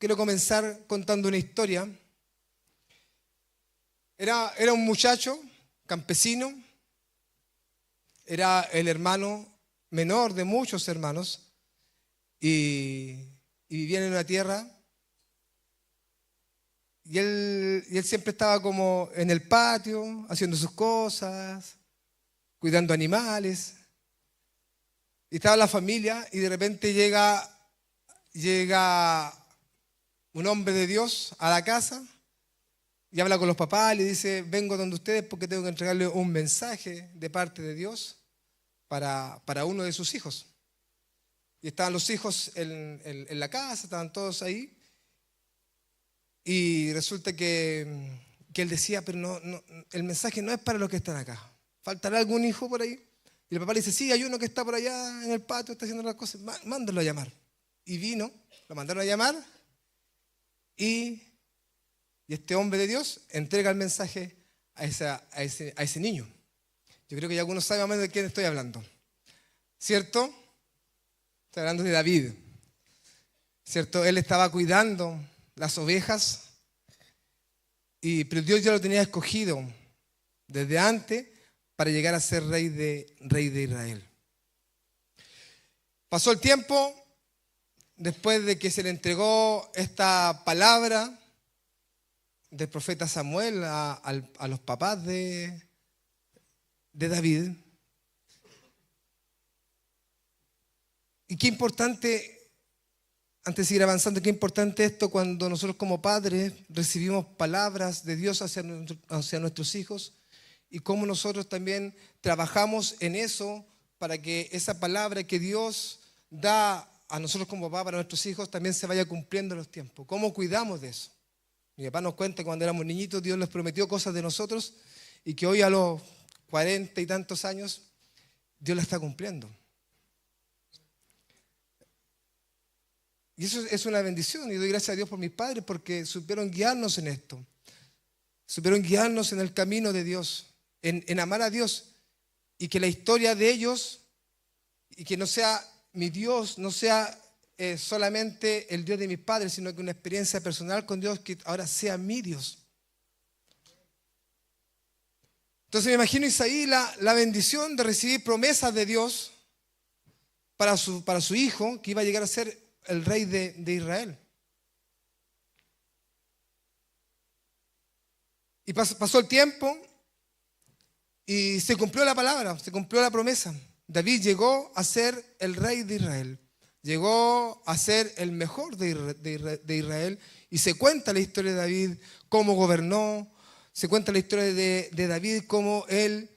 quiero comenzar contando una historia. Era un muchacho campesino, era el hermano menor de muchos hermanos y vivían en una tierra y él siempre estaba como en el patio haciendo sus cosas, cuidando animales. Y estaba la familia y de repente llega un hombre de Dios a la casa y habla con los papás, le dice: vengo donde ustedes porque tengo que entregarle un mensaje de parte de Dios para uno de sus hijos. Y estaban los hijos en la casa, estaban todos ahí. Y resulta que él decía: pero no, el mensaje no es para los que están acá. ¿Faltará algún hijo por ahí? Y el papá le dice: sí, hay uno que está por allá en el patio, está haciendo las cosas, mándalo a llamar. Y vino, lo mandaron a llamar y este hombre de Dios entrega el mensaje a ese niño. Yo creo que ya algunos saben más o menos de quién estoy hablando, ¿cierto? Estoy hablando de David, ¿cierto? Él estaba cuidando las ovejas, pero Dios ya lo tenía escogido desde antes para llegar a ser rey de Israel. Pasó el tiempo, después de que se le entregó esta palabra del profeta Samuel a los papás de David. Y qué importante, antes de seguir avanzando, qué importante esto cuando nosotros como padres recibimos palabras de Dios hacia nuestros hijos y cómo nosotros también trabajamos en eso para que esa palabra que Dios da a nosotros como papá para nuestros hijos también se vaya cumpliendo en los tiempos. ¿Cómo cuidamos de eso? Mi papá nos cuenta que cuando éramos niñitos Dios les prometió cosas de nosotros y que hoy a los 40 y tantos años Dios la está cumpliendo. Y eso es una bendición y doy gracias a Dios por mis padres porque supieron guiarnos en esto. Supieron guiarnos en el camino de Dios, en amar a Dios y que la historia de ellos y que no sea mi Dios, no sea solamente el Dios de mis padres, sino que una experiencia personal con Dios que ahora sea mi Dios. Entonces me imagino Isaí la bendición de recibir promesas de Dios para su hijo que iba a llegar a ser el rey de Israel. Y pasó el tiempo y se cumplió la palabra, se cumplió la promesa. David llegó a ser el rey de Israel. Llegó a ser el mejor de Israel y se cuenta la historia de David, cómo gobernó, se cuenta la historia de David, cómo él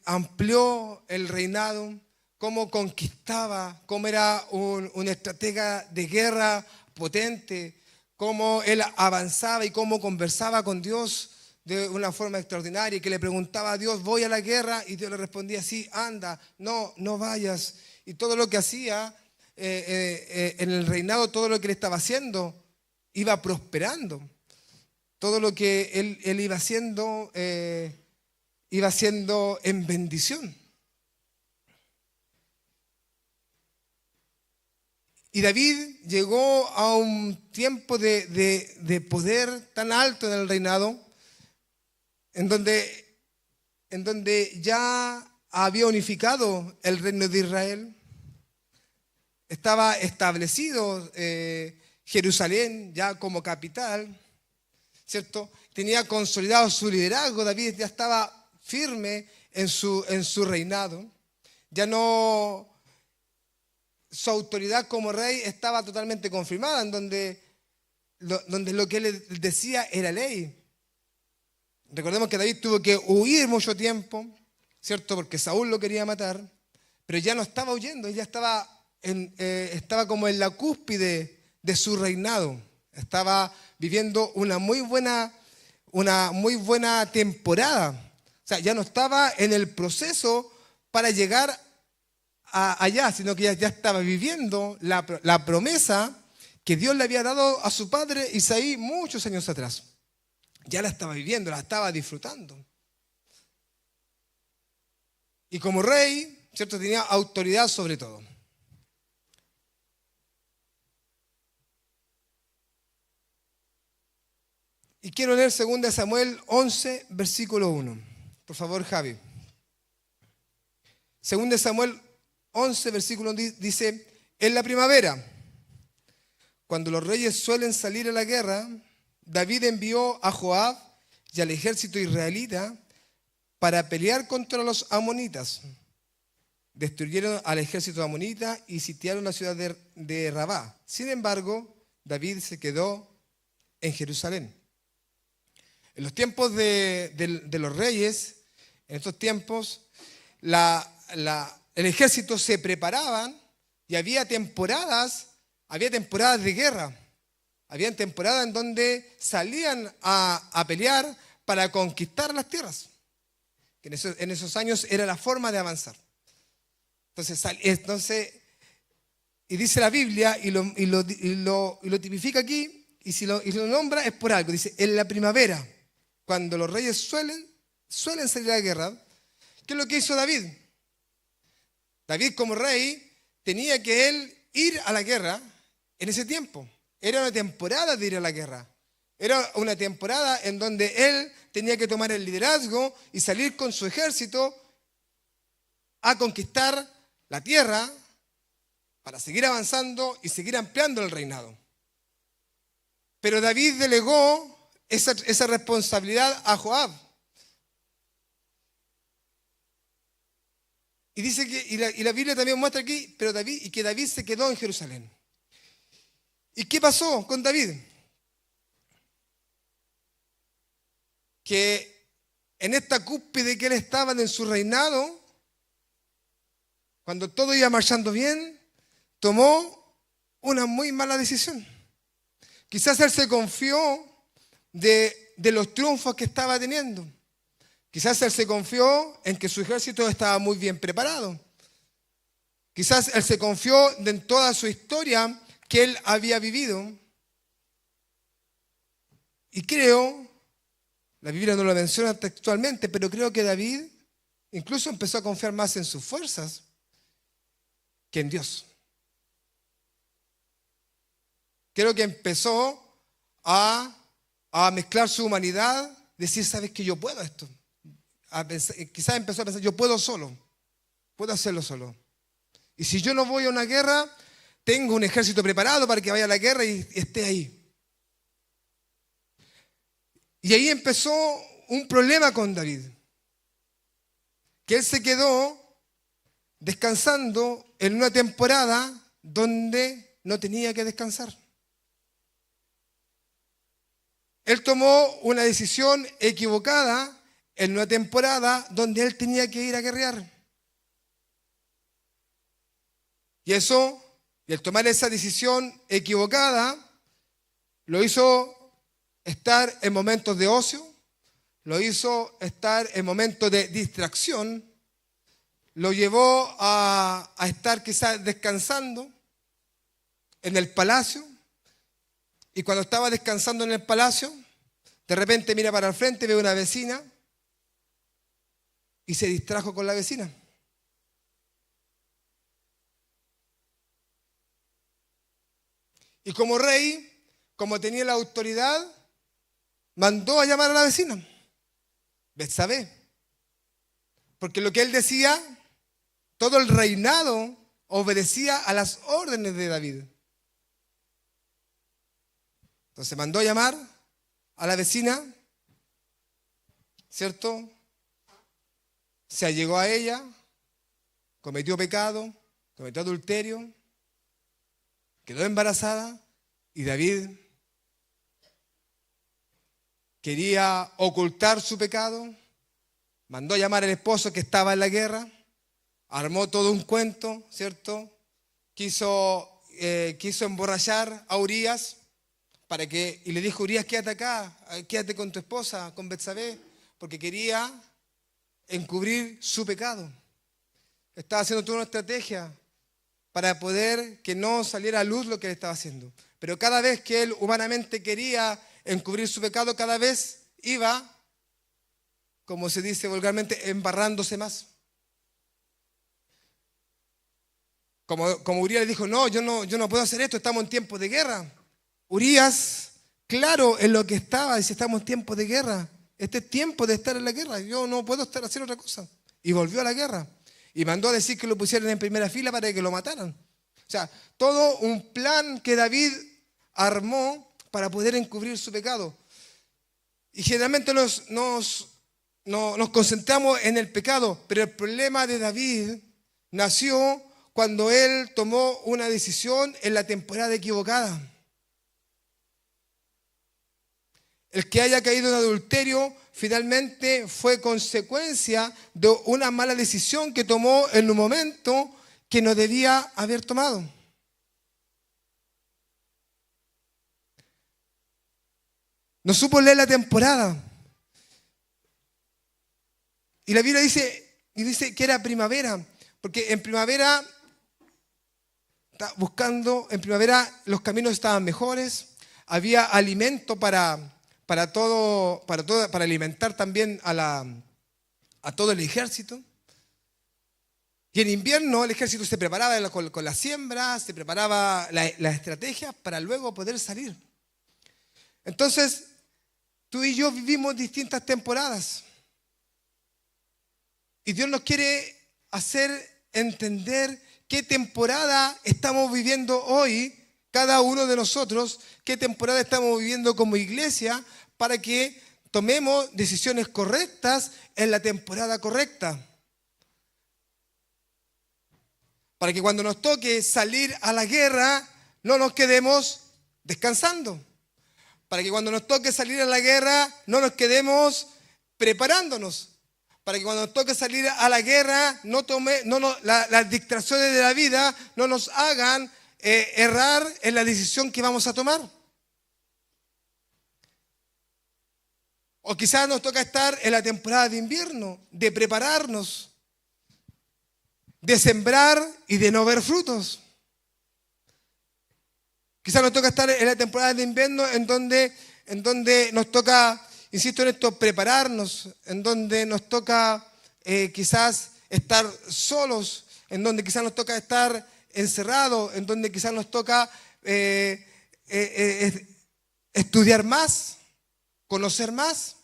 amplió el reinado, cómo conquistaba, cómo era un estratega de guerra potente, cómo él avanzaba y cómo conversaba con Dios de una forma extraordinaria y que le preguntaba a Dios: voy a la guerra, y Dios le respondía: sí, anda, no vayas. Y todo lo que hacía en el reinado, todo lo que él estaba haciendo iba prosperando. Todo lo que él iba haciendo en bendición. Y David llegó a un tiempo de poder tan alto en el reinado, en donde ya había unificado el reino de Israel. Estaba establecido Jerusalén ya como capital, ¿cierto? Tenía consolidado su liderazgo. David ya estaba firme en su reinado. Ya no, su autoridad como rey estaba totalmente confirmada, en donde lo que él decía era ley. Recordemos que David tuvo que huir mucho tiempo, ¿cierto? Porque Saúl lo quería matar, pero ya no estaba huyendo, ya estaba como en la cúspide de su reinado. Estaba viviendo una muy buena temporada. O sea, ya no estaba en el proceso para llegar allá, sino que ya estaba viviendo la promesa que Dios le había dado a su padre Isaí muchos años atrás. Ya la estaba viviendo, la estaba disfrutando. Y como rey, ¿cierto?, tenía autoridad sobre todo. Y quiero leer 2 Samuel 11, versículo 1. Por favor, Javi. 2 Samuel 11, versículo 1 dice: en la primavera, cuando los reyes suelen salir a la guerra, David envió a Joab y al ejército israelita para pelear contra los amonitas. Destruyeron al ejército amonita y sitiaron la ciudad de Rabá. Sin embargo, David se quedó en Jerusalén. En los tiempos de los reyes, en estos tiempos, el ejército se preparaban y había temporadas de guerra. Había temporadas en donde salían a pelear para conquistar las tierras. Que en esos años era la forma de avanzar. Entonces, y dice la Biblia, y lo tipifica aquí, y si lo nombra es por algo. Dice, en la primavera, cuando los reyes suelen salir a la guerra, ¿qué es lo que hizo David? David, como rey, tenía que él ir a la guerra en ese tiempo. Era una temporada de ir a la guerra. Era una temporada en donde él tenía que tomar el liderazgo y salir con su ejército a conquistar la tierra para seguir avanzando y seguir ampliando el reinado. Pero David delegó esa responsabilidad a Joab. Y dice que, y la Biblia también muestra aquí, que David se quedó en Jerusalén. ¿Y qué pasó con David? Que en esta cúspide que él estaba en su reinado, cuando todo iba marchando bien, tomó una muy mala decisión. Quizás él se confió de los triunfos que estaba teniendo. Quizás él se confió en que su ejército estaba muy bien preparado. Quizás él se confió en toda su historia que él había vivido. Y creo, la Biblia no lo menciona textualmente, pero creo que David incluso empezó a confiar más en sus fuerzas que en Dios. Creo que empezó a mezclar su humanidad, decir, ¿sabes que yo puedo esto? Quizás empezó a pensar, yo puedo solo, puedo hacerlo solo. Y si yo no voy a una guerra, tengo un ejército preparado para que vaya a la guerra y esté ahí. Y ahí empezó un problema con David, que él se quedó descansando en una temporada donde no tenía que descansar. Él tomó una decisión equivocada en una temporada donde él tenía que ir a guerrear. Y el tomar esa decisión equivocada, lo hizo estar en momentos de ocio, lo hizo estar en momentos de distracción, lo llevó a estar quizás descansando en el palacio. Y cuando estaba descansando en el palacio, de repente mira para el frente, ve una vecina y se distrajo con la vecina. Y como rey, como tenía la autoridad, mandó a llamar a la vecina, Betsabé. Porque lo que él decía, todo el reinado obedecía a las órdenes de David. Entonces mandó a llamar a la vecina, ¿cierto? Se allegó a ella, cometió pecado, cometió adulterio, quedó embarazada y David quería ocultar su pecado, mandó a llamar al esposo que estaba en la guerra, armó todo un cuento, ¿cierto? Quiso emborrachar a Urías y le dijo, Urías, quédate acá, quédate con tu esposa, con Betsabé, porque quería encubrir su pecado. Estaba haciendo toda una estrategia para poder que no saliera a luz lo que él estaba haciendo. Pero cada vez que él humanamente quería encubrir su pecado, cada vez iba, como se dice vulgarmente, embarrándose más. Como Urías le dijo, no, yo no puedo hacer esto, estamos en tiempos de guerra. Urías claro en lo que estaba. Dice, estamos en tiempos de guerra. Este es tiempo de estar en la guerra. Yo no puedo estar haciendo otra cosa. Y volvió a la guerra. Y mandó a decir que lo pusieran en primera fila para que lo mataran. O sea, todo un plan que David armó para poder encubrir su pecado. Y generalmente nos concentramos en el pecado, pero el problema de David nació cuando él tomó una decisión en la temporada equivocada. El que haya caído en adulterio finalmente fue consecuencia de una mala decisión que tomó en un momento que no debía haber tomado. No supo leer la temporada. Y la Biblia dice que era primavera, porque en primavera en primavera los caminos estaban mejores, había alimento para alimentar también a todo el ejército. Y en invierno el ejército se preparaba con la siembra, se preparaba las estrategias para luego poder salir. Entonces, tú y yo vivimos distintas temporadas. Y Dios nos quiere hacer entender qué temporada estamos viviendo hoy, cada uno de nosotros, qué temporada estamos viviendo como iglesia, para que tomemos decisiones correctas en la temporada correcta. Para que cuando nos toque salir a la guerra, no nos quedemos descansando. Para que cuando nos toque salir a la guerra, no nos quedemos preparándonos. Para que cuando nos toque salir a la guerra, las distracciones de la vida no nos hagan errar en la decisión que vamos a tomar. O quizás nos toca estar en la temporada de invierno, de prepararnos, de sembrar y de no ver frutos. Quizás nos toca estar en la temporada de invierno en donde nos toca, insisto en esto, prepararnos, en donde nos toca quizás estar solos, en donde quizás nos toca estar encerrados, en donde quizás nos toca estudiar más, conocer más.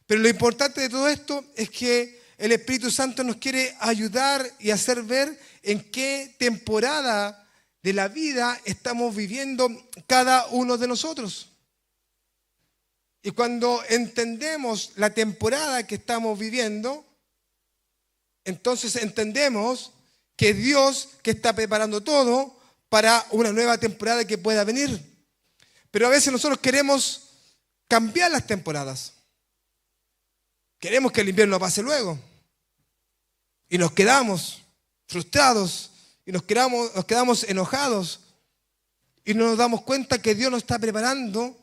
Pero lo importante de todo esto es que el Espíritu Santo nos quiere ayudar y hacer ver en qué temporada de la vida estamos viviendo cada uno de nosotros. Y cuando entendemos la temporada que estamos viviendo, entonces entendemos que Dios que está preparando todo para una nueva temporada que pueda venir. Pero a veces nosotros queremos cambiar las temporadas. Queremos que el invierno pase luego. Y nos quedamos frustrados y nos quedamos enojados. Y no nos damos cuenta que Dios nos está preparando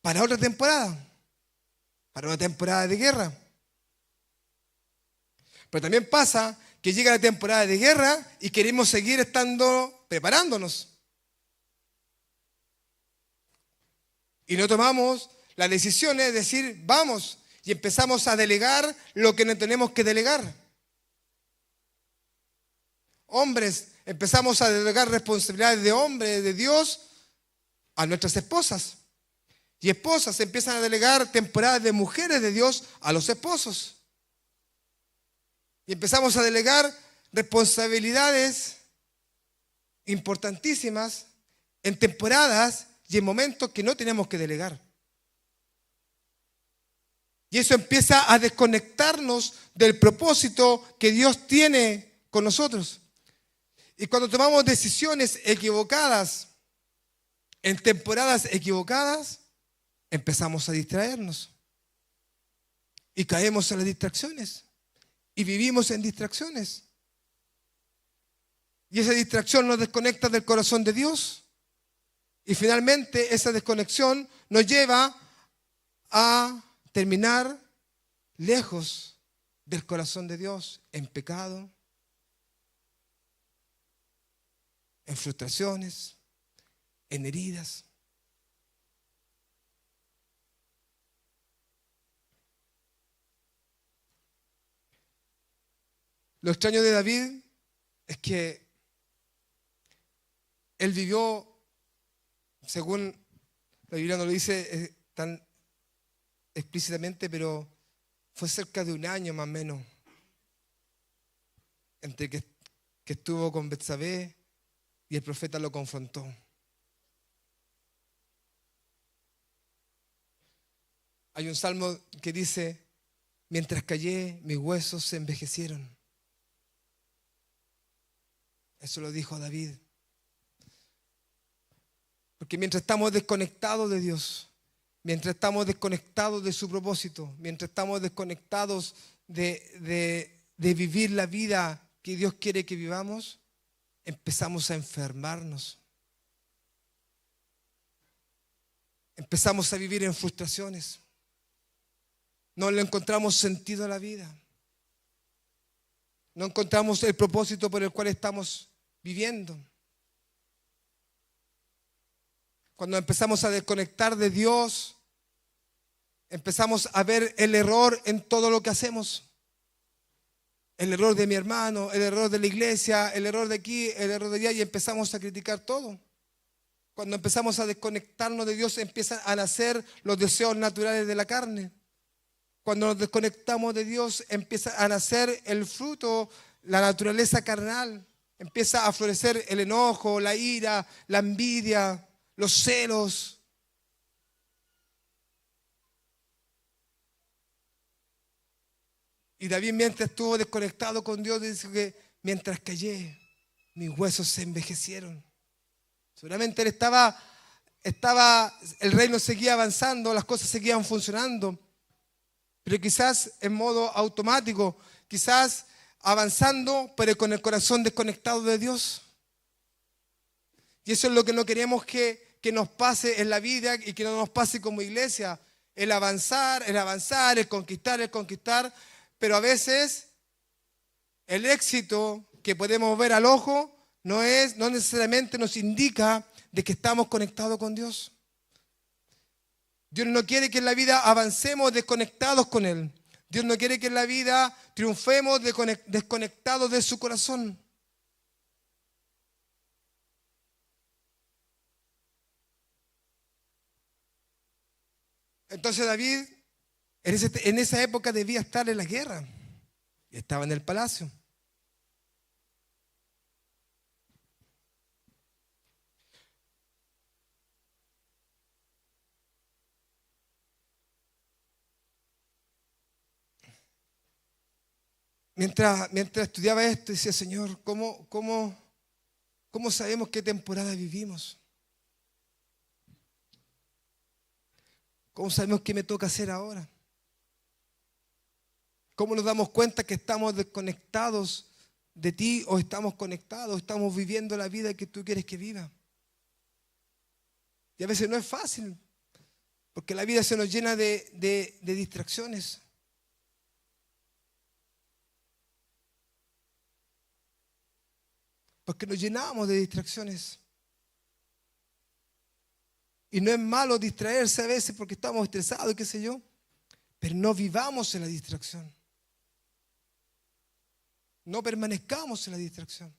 para otra temporada, para una temporada de guerra. Pero también pasa que llega la temporada de guerra y queremos seguir preparándonos. Y no tomamos las decisiones de decir, vamos, y empezamos a delegar lo que no tenemos que delegar. Hombres, empezamos a delegar responsabilidades de hombres, de Dios, a nuestras esposas. Y esposas empiezan a delegar temporadas de mujeres de Dios a los esposos. Y empezamos a delegar responsabilidades importantísimas en temporadas y en momentos que no tenemos que delegar. Y eso empieza a desconectarnos del propósito que Dios tiene con nosotros. Y cuando tomamos decisiones equivocadas en temporadas equivocadas, empezamos a distraernos. Y caemos en las distracciones. Y vivimos en distracciones. Y esa distracción nos desconecta del corazón de Dios. Y finalmente esa desconexión nos lleva a terminar lejos del corazón de Dios, en pecado, en frustraciones, en heridas. Lo extraño de David es que él vivió Según la Biblia no lo dice tan explícitamente, pero fue cerca de un año más o menos entre que estuvo con Betsabé y el profeta lo confrontó. Hay un salmo que dice: mientras callé, mis huesos se envejecieron. Eso lo dijo David. Porque mientras estamos desconectados de Dios, mientras estamos desconectados de su propósito, mientras estamos desconectados de vivir la vida que Dios quiere que vivamos, empezamos a enfermarnos. Empezamos a vivir en frustraciones. No le encontramos sentido a la vida. No encontramos el propósito por el cual estamos viviendo. Cuando empezamos a desconectar de Dios, empezamos a ver el error en todo lo que hacemos. El error de mi hermano, el error de la iglesia, el error de aquí, el error de allá, y empezamos a criticar todo. Cuando empezamos a desconectarnos de Dios, empiezan a nacer los deseos naturales de la carne. Cuando nos desconectamos de Dios, empieza a nacer el fruto, la naturaleza carnal. Empieza a florecer el enojo, la ira, la envidia, los celos. Y David, mientras estuvo desconectado con Dios, dice que mientras callé, mis huesos se envejecieron. Seguramente él estaba, el reino seguía avanzando, las cosas seguían funcionando, pero quizás en modo automático, quizás avanzando, pero con el corazón desconectado de Dios. Y eso es lo que no queremos que nos pase en la vida y que no nos pase como iglesia. El avanzar, el conquistar, pero a veces el éxito que podemos ver al ojo no necesariamente nos indica de que estamos conectados con Dios. Dios no quiere que en la vida avancemos desconectados con Él. Dios no quiere que en la vida triunfemos desconectados de su corazón. Entonces David en esa época debía estar en la guerra. Y estaba en el palacio. Mientras estudiaba esto, decía: Señor, ¿cómo sabemos qué temporada vivimos? ¿Cómo sabemos qué me toca hacer ahora? ¿Cómo nos damos cuenta que estamos desconectados de ti o estamos conectados, estamos viviendo la vida que tú quieres que viva? Y a veces no es fácil, porque la vida se nos llena de distracciones. Porque nos llenamos de distracciones. Y no es malo distraerse a veces porque estamos estresados, qué sé yo, pero no vivamos en la distracción. No permanezcamos en la distracción.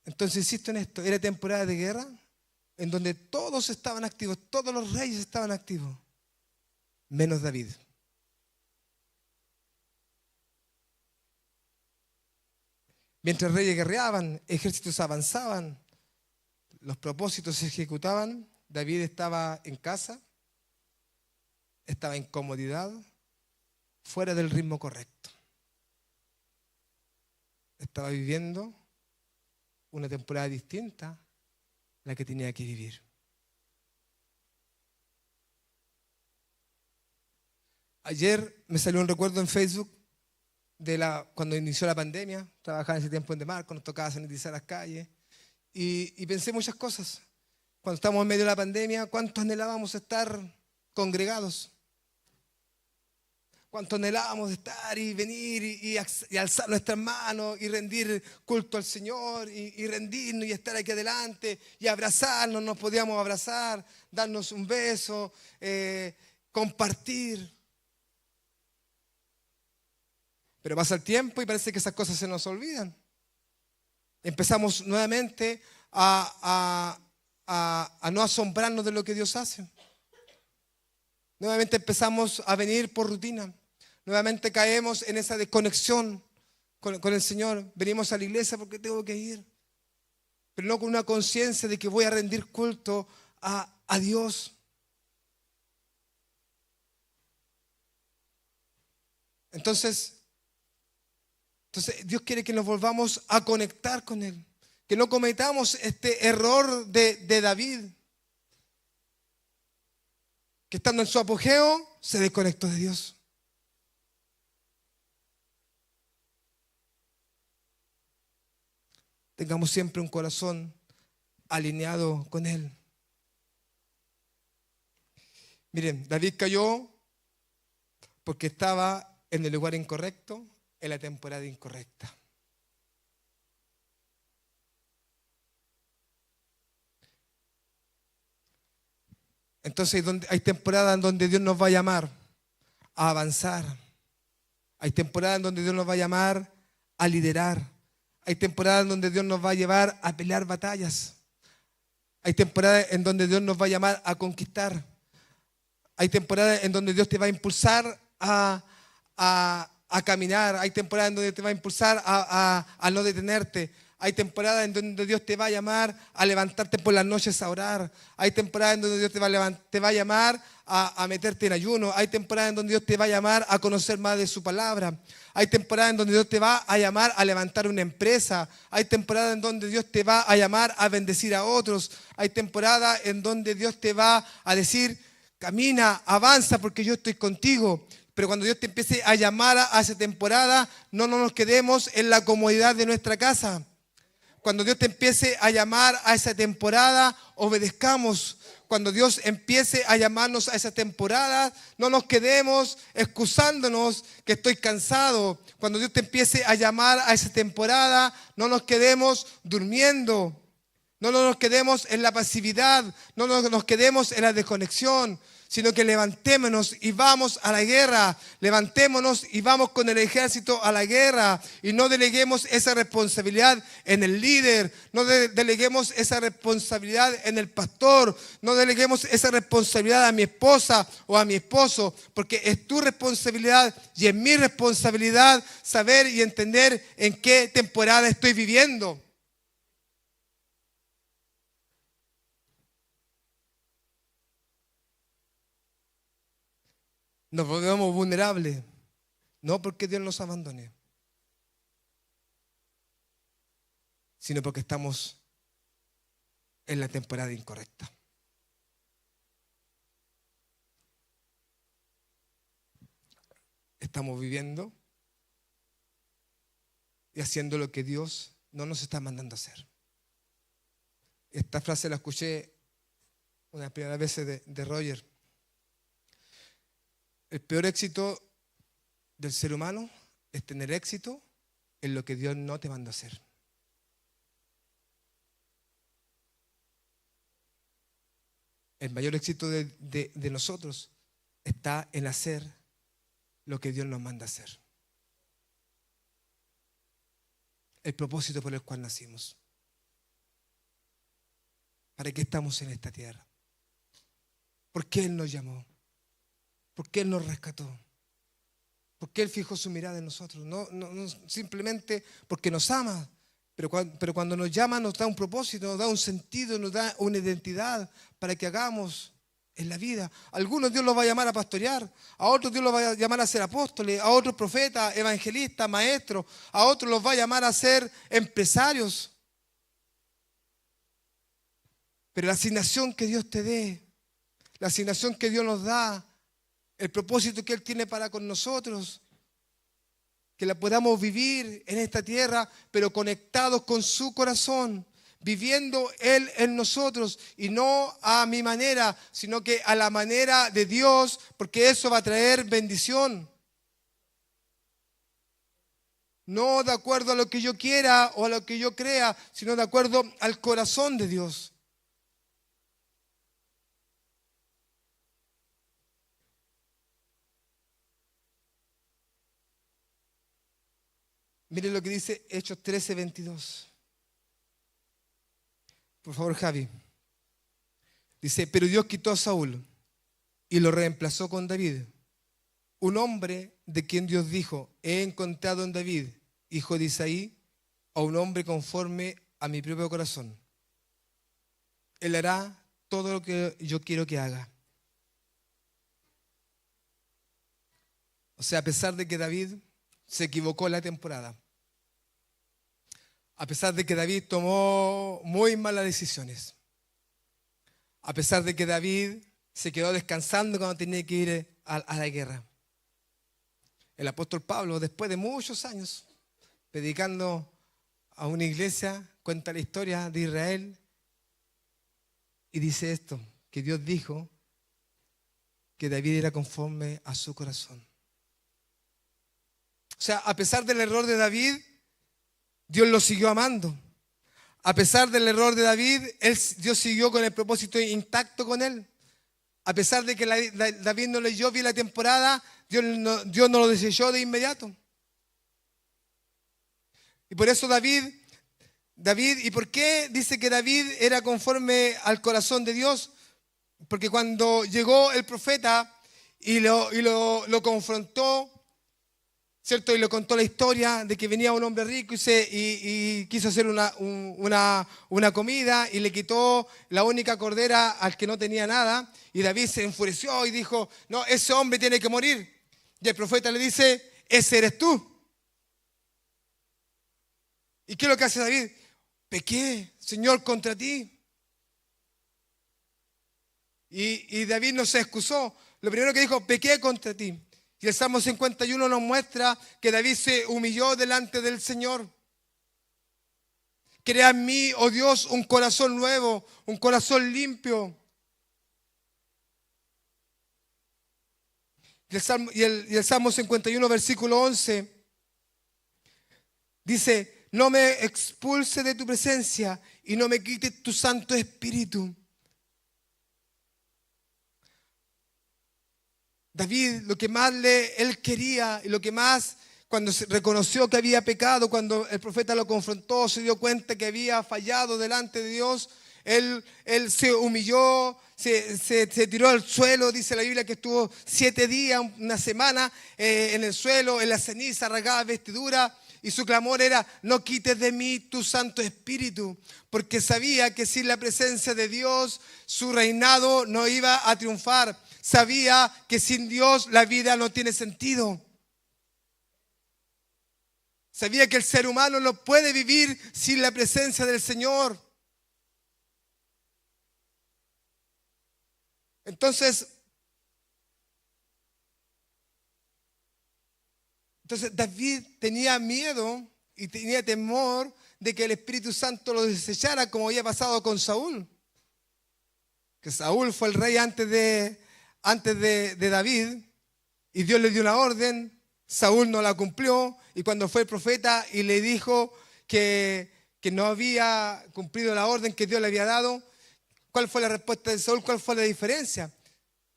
Entonces insisto en esto, era temporada de guerra en donde todos estaban activos, todos los reyes estaban activos, menos David. Mientras reyes guerreaban, ejércitos avanzaban, los propósitos se ejecutaban, David estaba en casa, estaba en comodidad, fuera del ritmo correcto. Estaba viviendo una temporada distinta a la que tenía que vivir. Ayer me salió un recuerdo en Facebook cuando inició la pandemia. Trabajaba en ese tiempo en Demarco, nos tocaba sanitizar las calles y pensé muchas cosas. Cuando estamos en medio de la pandemia, ¿cuántos anhelábamos estar congregados? ¿Cuánto anhelábamos estar y venir y alzar nuestras manos y rendir culto al Señor y rendirnos y estar aquí adelante y abrazarnos? Nos podíamos abrazar, darnos un beso, compartir. Pero pasa el tiempo y parece que esas cosas se nos olvidan. Empezamos nuevamente a no asombrarnos de lo que Dios hace. Nuevamente empezamos a venir por rutina. Nuevamente caemos en esa desconexión con el Señor. Venimos a la iglesia porque tengo que ir, pero no con una conciencia de que voy a rendir culto a Dios. Entonces Dios quiere que nos volvamos a conectar con Él. Que no cometamos este error de David, que estando en su apogeo se desconectó de Dios. Tengamos siempre un corazón alineado con Él. Miren, David cayó porque estaba en el lugar incorrecto, en la temporada incorrecta. Entonces hay temporadas en donde Dios nos va a llamar a avanzar. Hay temporadas en donde Dios nos va a llamar a liderar. Hay temporadas en donde Dios nos va a llevar a pelear batallas. Hay temporadas en donde Dios nos va a llamar a conquistar. Hay temporadas en donde Dios te va a impulsar a caminar. Hay temporadas en donde te va a impulsar a no detenerte. Hay temporadas en donde Dios te va a llamar a levantarte por las noches a orar. Hay temporadas en donde Dios te va a llamar a meterte en ayuno. Hay temporadas en donde Dios te va a llamar a conocer más de su palabra. Hay temporadas en donde Dios te va a llamar a levantar una empresa. Hay temporadas en donde Dios te va a llamar a bendecir a otros. Hay temporadas en donde Dios te va a decir: camina, avanza porque yo estoy contigo. Pero cuando Dios te empiece a llamar a esa temporada, no nos quedemos en la comodidad de nuestra casa. Cuando Dios te empiece a llamar a esa temporada, obedezcamos. Cuando Dios empiece a llamarnos a esa temporada, no nos quedemos excusándonos que estoy cansado. Cuando Dios te empiece a llamar a esa temporada, no nos quedemos durmiendo. No nos quedemos en la pasividad, no nos quedemos en la desconexión, sino que levantémonos y vamos a la guerra. Levantémonos y vamos con el ejército a la guerra. Y no deleguemos esa responsabilidad en el líder. No deleguemos esa responsabilidad en el pastor. No deleguemos esa responsabilidad a mi esposa o a mi esposo. Porque es tu responsabilidad y es mi responsabilidad saber y entender en qué temporada estoy viviendo. Nos volvemos vulnerables, no porque Dios nos abandone, sino porque estamos en la temporada incorrecta. Estamos viviendo y haciendo lo que Dios no nos está mandando a hacer. Esta frase la escuché una primera vez de Roger. El peor éxito del ser humano es tener éxito en lo que Dios no te manda a hacer. El mayor éxito de nosotros está en hacer lo que Dios nos manda a hacer. El propósito por el cual nacimos. ¿Para qué estamos en esta tierra? ¿Por qué Él nos llamó? ¿Por qué Él nos rescató? ¿Por qué Él fijó su mirada en nosotros? No simplemente porque nos ama, pero cuando nos llama nos da un propósito, nos da un sentido, nos da una identidad para que hagamos en la vida. A algunos Dios los va a llamar a pastorear, a otros Dios los va a llamar a ser apóstoles, a otros profetas, evangelistas, maestros, a otros los va a llamar a ser empresarios. Pero la asignación que Dios te dé, la asignación que Dios nos da, el propósito que Él tiene para con nosotros, que la podamos vivir en esta tierra, pero conectados con su corazón, viviendo Él en nosotros, y no a mi manera, sino que a la manera de Dios, porque eso va a traer bendición. No de acuerdo a lo que yo quiera o a lo que yo crea, sino de acuerdo al corazón de Dios. Miren lo que dice Hechos 13:22. Por favor, Javi. Dice, pero Dios quitó a Saúl y lo reemplazó con David, un hombre de quien Dios dijo, he encontrado en David, hijo de Isaí, a un hombre conforme a mi propio corazón. Él hará todo lo que yo quiero que haga. O sea, a pesar de que David se equivocó en la temporada, a pesar de que David tomó muy malas decisiones, a pesar de que David se quedó descansando cuando tenía que ir a la guerra, el apóstol Pablo, después de muchos años, predicando a una iglesia, cuenta la historia de Israel y dice esto, que Dios dijo que David era conforme a su corazón. O sea, a pesar del error de David, Dios lo siguió amando. A pesar del error de David, Dios siguió con el propósito intacto con él. A pesar de que David no leyó bien la temporada, Dios no lo desechó de inmediato. Y por eso David, ¿y por qué dice que David era conforme al corazón de Dios? Porque cuando llegó el profeta y lo confrontó, ¿cierto? Y le contó la historia de que venía un hombre rico y quiso hacer una comida y le quitó la única cordera al que no tenía nada. Y David se enfureció y dijo, no, ese hombre tiene que morir. Y el profeta le dice, ese eres tú. ¿Y qué es lo que hace David? Pequé, Señor, contra ti. Y David no se excusó. Lo primero que dijo, pequé contra ti. Y el Salmo 51 nos muestra que David se humilló delante del Señor. Crea en mí, oh Dios, un corazón nuevo, un corazón limpio. Y el Salmo 51, versículo 11, dice, no me expulse de tu presencia y no me quites tu Santo Espíritu. David, lo que más él quería y lo que más, cuando se reconoció que había pecado, cuando el profeta lo confrontó, se dio cuenta que había fallado delante de Dios, él se humilló, se tiró al suelo, dice la Biblia que estuvo 7 días, una semana en el suelo, en la ceniza, rasgada vestidura, y su clamor era, no quites de mí tu Santo Espíritu, porque sabía que sin la presencia de Dios su reinado no iba a triunfar. Sabía que sin Dios la vida no tiene sentido. Sabía que el ser humano no puede vivir sin la presencia del Señor. Entonces David tenía miedo y tenía temor de que el Espíritu Santo lo desechara como había pasado con Saúl. Que Saúl fue el rey antes de David y Dios le dio una orden, Saúl no la cumplió y cuando fue el profeta y le dijo que no había cumplido la orden que Dios le había dado, ¿cuál fue la respuesta de Saúl? ¿Cuál fue la diferencia?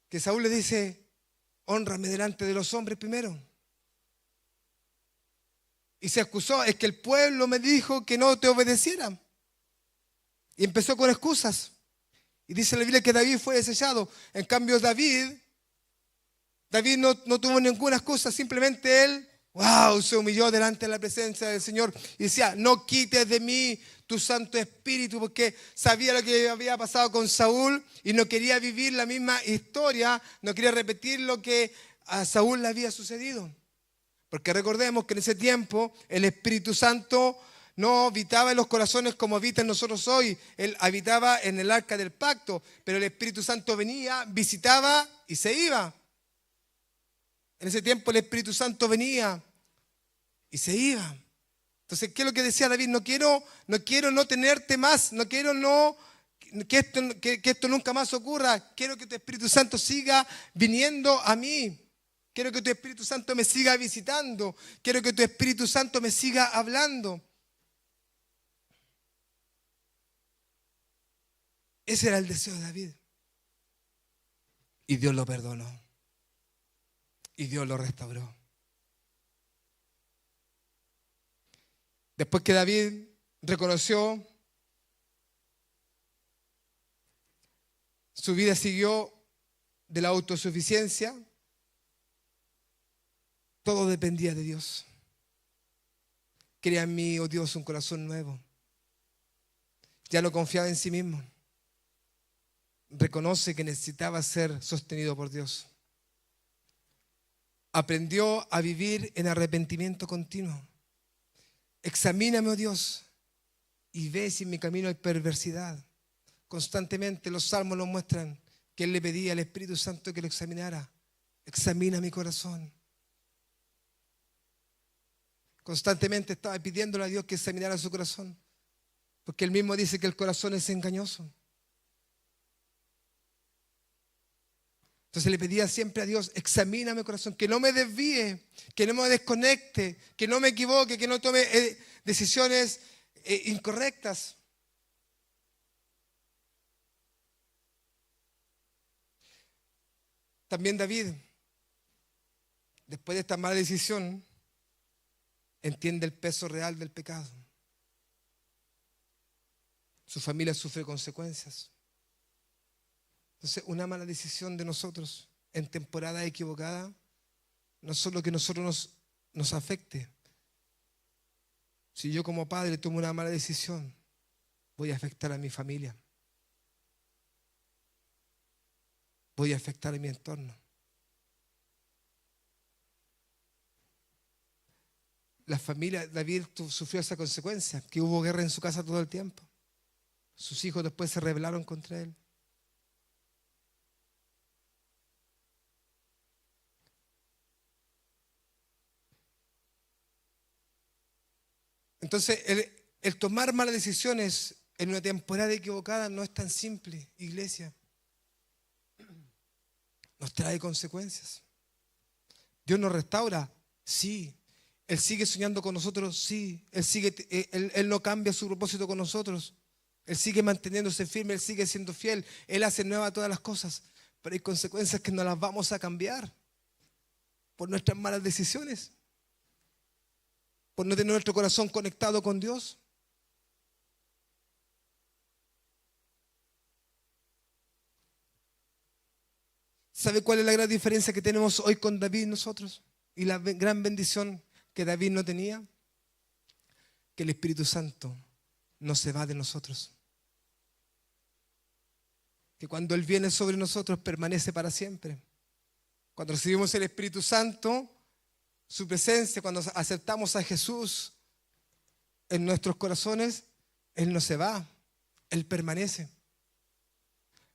Que Saúl le dice, hónrame delante de los hombres primero. Y se excusó, es que el pueblo me dijo que no te obedeciera. Y empezó con excusas. Y dice la Biblia que David fue desechado. En cambio David no tuvo ninguna excusa, simplemente él, se humilló delante de la presencia del Señor y decía, no quites de mí tu Santo Espíritu, porque sabía lo que había pasado con Saúl y no quería vivir la misma historia, no quería repetir lo que a Saúl le había sucedido. Porque recordemos que en ese tiempo el Espíritu Santo no habitaba en los corazones como habita en nosotros hoy. Él habitaba en el arca del pacto, pero el Espíritu Santo venía, visitaba y se iba. En ese tiempo el Espíritu Santo venía y se iba. Entonces, ¿qué es lo que decía David? No quiero no tenerte más, no quiero que esto nunca más ocurra. Quiero que tu Espíritu Santo siga viniendo a mí. Quiero que tu Espíritu Santo me siga visitando. Quiero que tu Espíritu Santo me siga hablando. Ese era el deseo de David. Y Dios lo perdonó. Y Dios lo restauró. Después que David reconoció Su vida siguió de la autosuficiencia. Todo dependía de Dios. Crea en mí, oh Dios, un corazón nuevo. Ya no confiaba en sí mismo. Reconoce que necesitaba ser sostenido por Dios. Aprendió a vivir en arrepentimiento continuo. Examíname, oh Dios, y ve si en mi camino hay perversidad. Constantemente los salmos nos muestran que él le pedía al Espíritu Santo que lo examinara. Examina mi corazón. Constantemente estaba pidiéndole a Dios que examinara su corazón, porque él mismo dice que el corazón es engañoso. Entonces le pedía siempre a Dios: examina mi corazón, que no me desvíe, que no me desconecte, que no me equivoque, que no tome decisiones incorrectas. También David, después de esta mala decisión, entiende el peso real del pecado. Su familia sufre consecuencias. Entonces, una mala decisión de nosotros en temporada equivocada no es solo que nosotros nos afecte. Si yo como padre tomo una mala decisión, voy a afectar a mi familia. Voy a afectar a mi entorno. La familia, David sufrió esa consecuencia, que hubo guerra en su casa todo el tiempo. Sus hijos después se rebelaron contra él. Entonces, el tomar malas decisiones en una temporada equivocada no es tan simple, iglesia. Nos trae consecuencias. Dios nos restaura, sí. Él sigue soñando con nosotros, sí. Él no cambia su propósito con nosotros. Él sigue manteniéndose firme, Él sigue siendo fiel. Él hace nuevas todas las cosas. Pero hay consecuencias que no las vamos a cambiar por nuestras malas decisiones, por no tener nuestro corazón conectado con Dios. ¿Sabe cuál es la gran diferencia que tenemos hoy con David nosotros? Y la gran bendición que David no tenía. Que el Espíritu Santo no se va de nosotros. Que cuando Él viene sobre nosotros permanece para siempre. Cuando recibimos el Espíritu Santo, su presencia, cuando aceptamos a Jesús en nuestros corazones, Él no se va, Él permanece.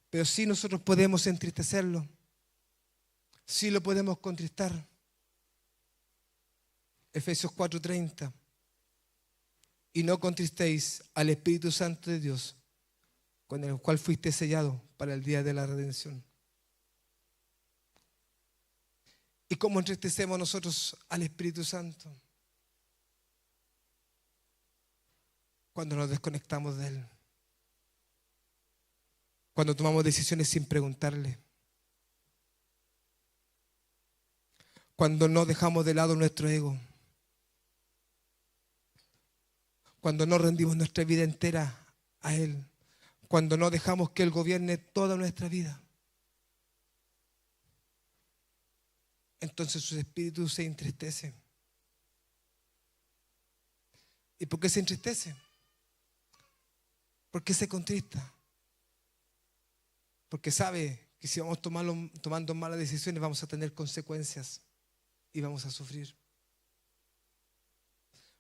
Pero sí nosotros podemos entristecerlo. Sí lo podemos contristar. Efesios 4:30. Y no contristéis al Espíritu Santo de Dios, con el cual fuiste sellado para el día de la redención. ¿Y cómo entristecemos nosotros al Espíritu Santo? Cuando nos desconectamos de Él. Cuando tomamos decisiones sin preguntarle. Cuando no dejamos de lado nuestro ego. Cuando no rendimos nuestra vida entera a Él. Cuando no dejamos que Él gobierne toda nuestra vida. Entonces su espíritu se entristece. ¿Y por qué se entristece? ¿Por qué se contrista? Porque sabe que si vamos tomando malas decisiones vamos a tener consecuencias y vamos a sufrir.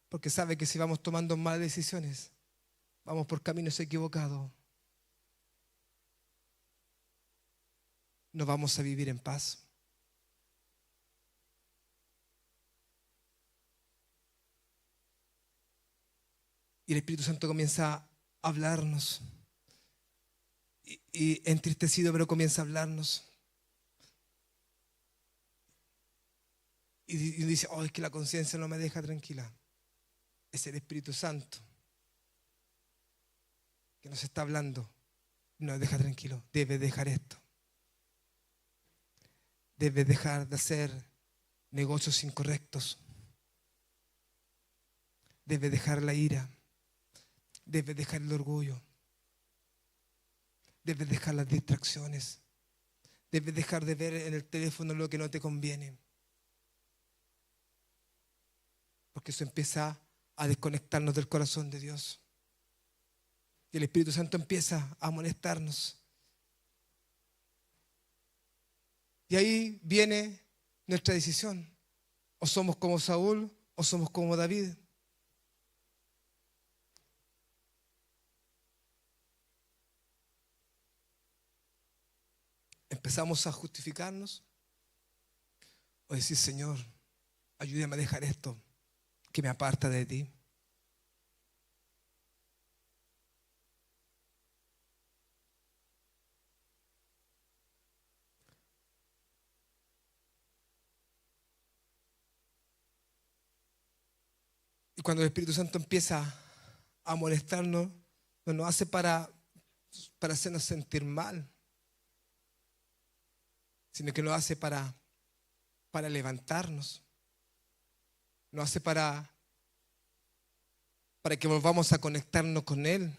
Porque sabe que si vamos tomando malas decisiones vamos por caminos equivocados. No vamos a vivir en paz. Y el Espíritu Santo comienza a hablarnos. Y entristecido, pero comienza a hablarnos. Y dice: oh, es que la conciencia no me deja tranquila. Es el Espíritu Santo que nos está hablando. No nos deja tranquilo. Debes dejar esto. Debes dejar de hacer negocios incorrectos. Debes dejar la ira. Debes dejar el orgullo. Debes dejar las distracciones. Debes dejar de ver en el teléfono lo que no te conviene. Porque eso empieza a desconectarnos del corazón de Dios. Y el Espíritu Santo empieza a molestarnos. Y ahí viene nuestra decisión. O somos como Saúl o somos como David. Empezamos a justificarnos o decir, Señor, ayúdame a dejar esto que me aparta de ti. Y cuando el Espíritu Santo empieza a molestarnos, no nos hace para hacernos sentir mal, sino que lo hace para levantarnos. Lo hace para que volvamos a conectarnos con Él.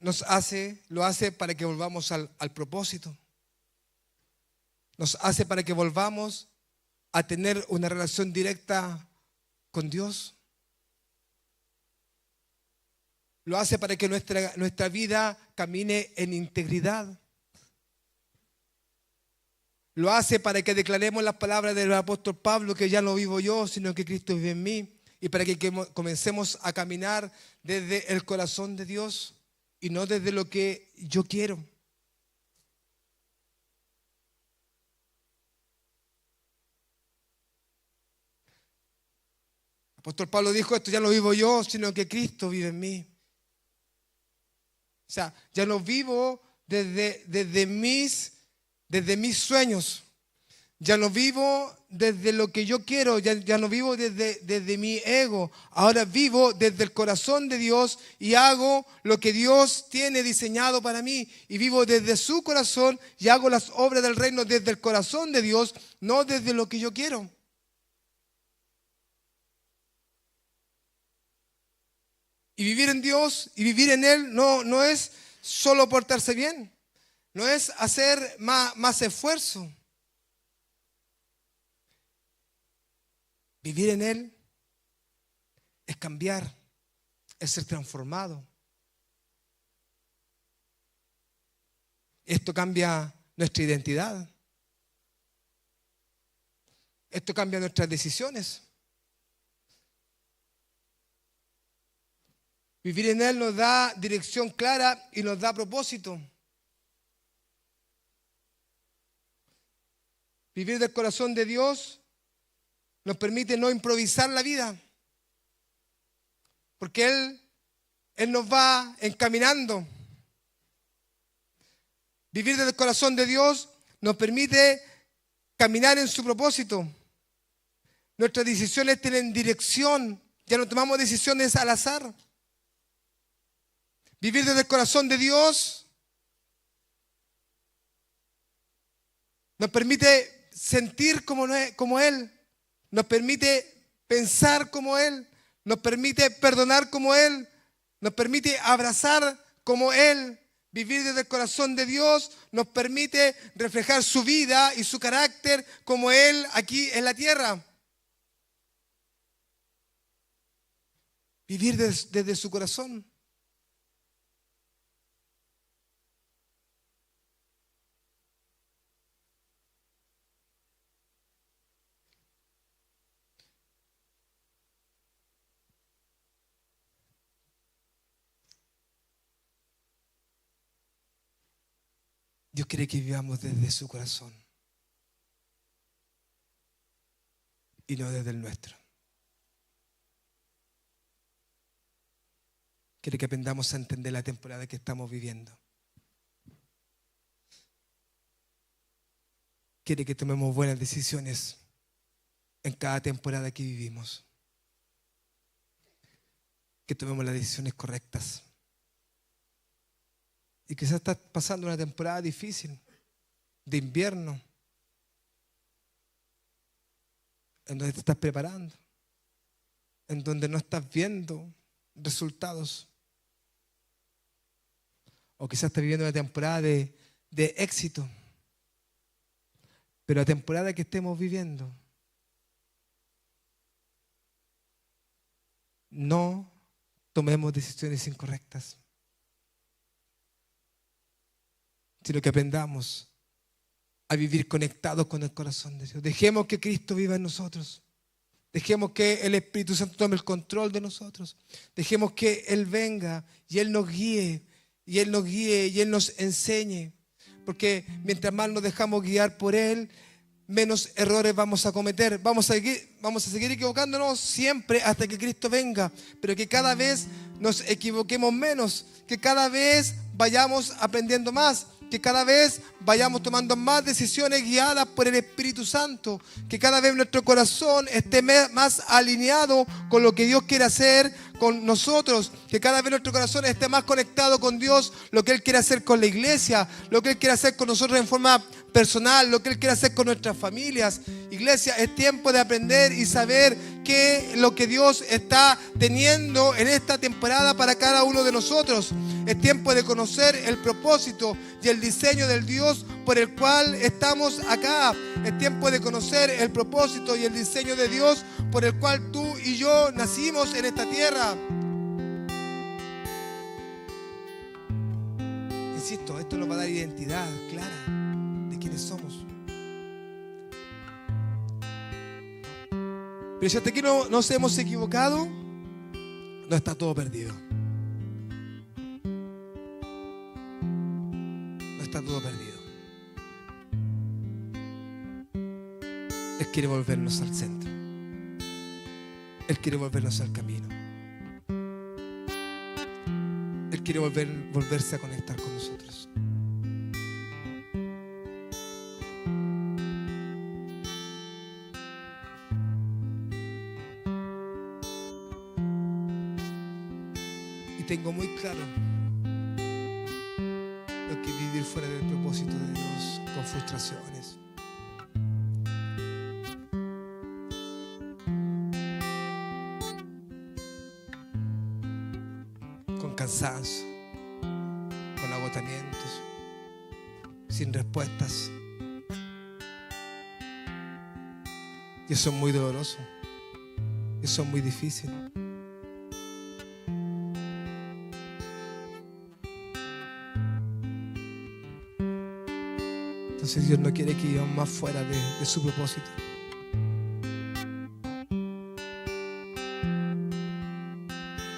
Lo hace para que volvamos al propósito. Nos hace para que volvamos a tener una relación directa con Dios. Lo hace para que nuestra vida camine en integridad. Lo hace para que declaremos las palabras del apóstol Pablo, que ya no vivo yo, sino que Cristo vive en mí. Y para que comencemos a caminar desde el corazón de Dios y no desde lo que yo quiero. El apóstol Pablo dijo esto: ya no vivo yo, sino que Cristo vive en mí. O sea, ya no vivo desde mis sueños. Ya no vivo desde lo que yo quiero, ya no vivo desde mi ego. Ahora vivo desde el corazón de Dios y hago lo que Dios tiene diseñado para mí. Y vivo desde su corazón y hago las obras del reino desde el corazón de Dios, no desde lo que yo quiero. Y vivir en Dios y vivir en Él no es solo portarse bien, no es hacer más esfuerzo. Vivir en Él es cambiar, es ser transformado. Esto cambia nuestra identidad. Esto cambia nuestras decisiones. Vivir en Él nos da dirección clara y nos da propósito. Vivir del corazón de Dios nos permite no improvisar la vida, porque Él nos va encaminando. Vivir desde el corazón de Dios nos permite caminar en su propósito. Nuestras decisiones tienen dirección, ya no tomamos decisiones al azar. Vivir desde el corazón de Dios nos permite sentir como Él. Nos permite pensar como Él, nos permite perdonar como Él, nos permite abrazar como Él. Vivir desde el corazón de Dios nos permite reflejar su vida y su carácter como Él aquí en la tierra. Vivir desde su corazón. Dios quiere que vivamos desde su corazón y no desde el nuestro. Quiere que aprendamos a entender la temporada que estamos viviendo. Quiere que tomemos buenas decisiones en cada temporada que vivimos. Que tomemos las decisiones correctas. Y quizás estás pasando una temporada difícil, de invierno, en donde te estás preparando, en donde no estás viendo resultados. O quizás estás viviendo una temporada de éxito. Pero la temporada que estemos viviendo, no tomemos decisiones incorrectas, sino que aprendamos a vivir conectados con el corazón de Dios. Dejemos que Cristo viva en nosotros. Dejemos que el Espíritu Santo tome el control de nosotros. Dejemos que Él venga y Él nos guíe, y Él nos guíe y Él nos enseñe. Porque mientras más nos dejamos guiar por Él, menos errores vamos a cometer. Vamos a seguir equivocándonos siempre hasta que Cristo venga, pero que cada vez nos equivoquemos menos, que cada vez vayamos aprendiendo más, que cada vez vayamos tomando más decisiones guiadas por el Espíritu Santo, que cada vez nuestro corazón esté más alineado con lo que Dios quiere hacer con nosotros, que cada vez nuestro corazón esté más conectado con Dios, lo que Él quiere hacer con la iglesia, lo que Él quiere hacer con nosotros en forma personal, lo que Él quiere hacer con nuestras familias. Iglesia, es tiempo de aprender y saber qué es lo que Dios está teniendo en esta temporada para cada uno de nosotros. Es tiempo de conocer el propósito y el diseño del Dios por el cual estamos acá. Es tiempo de conocer el propósito y el diseño de Dios por el cual tú y yo nacimos en esta tierra. Insisto, esto nos va a dar identidad clara de quiénes somos. Pero si hasta aquí no nos hemos equivocado, no está todo perdido. No está todo perdido. Él quiere volvernos al centro. Él quiere volvernos al camino. Él quiere volverse a conectar con nosotros. Y tengo muy claro lo que es vivir fuera del propósito de Dios, con frustraciones. Cansancio, con agotamientos, sin respuestas. Y eso es muy doloroso. Eso es muy difícil. Entonces Dios no quiere que vivamos más fuera de su propósito.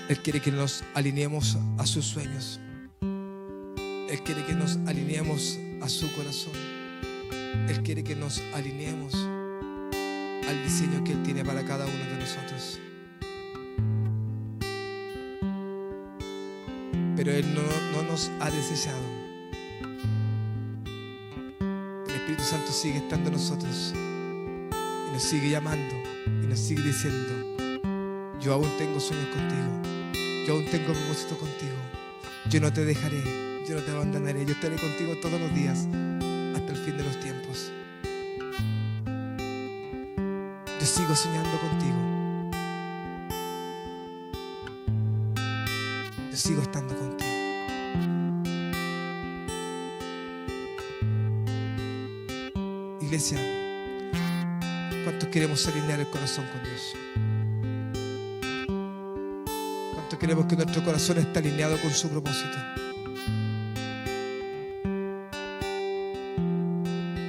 Él quiere que nos alineemos a sus sueños. Él quiere que nos alineemos a su corazón. Él quiere que nos alineemos al diseño que Él tiene para cada uno de nosotros. Pero Él no nos ha desechado. El Espíritu Santo sigue estando en nosotros y nos sigue llamando y nos sigue diciendo: yo aún tengo sueños contigo. Yo aún tengo propósito contigo. Yo no te dejaré, yo no te abandonaré. Yo estaré contigo todos los días hasta el fin de los tiempos. Yo sigo soñando contigo. Yo sigo estando contigo. Iglesia, ¿cuántos queremos alinear el corazón con Dios? Queremos que nuestro corazón esté alineado con su propósito.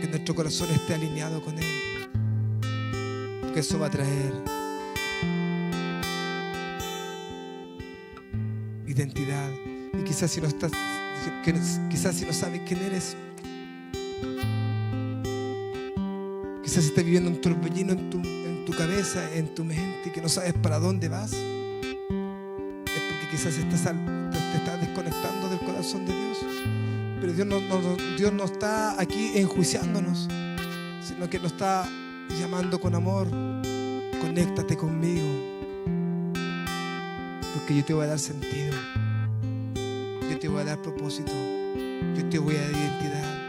Que nuestro corazón esté alineado con Él. Porque eso va a traer identidad. Y quizás si no sabes quién eres, quizás estés viviendo un torbellino en tu cabeza, en tu mente, y que no sabes para dónde vas. Quizás te estás desconectando del corazón de Dios. Pero Dios no está aquí enjuiciándonos, sino que nos está llamando con amor. Conéctate conmigo, porque yo te voy a dar sentido. Yo te voy a dar propósito. Yo te voy a dar identidad.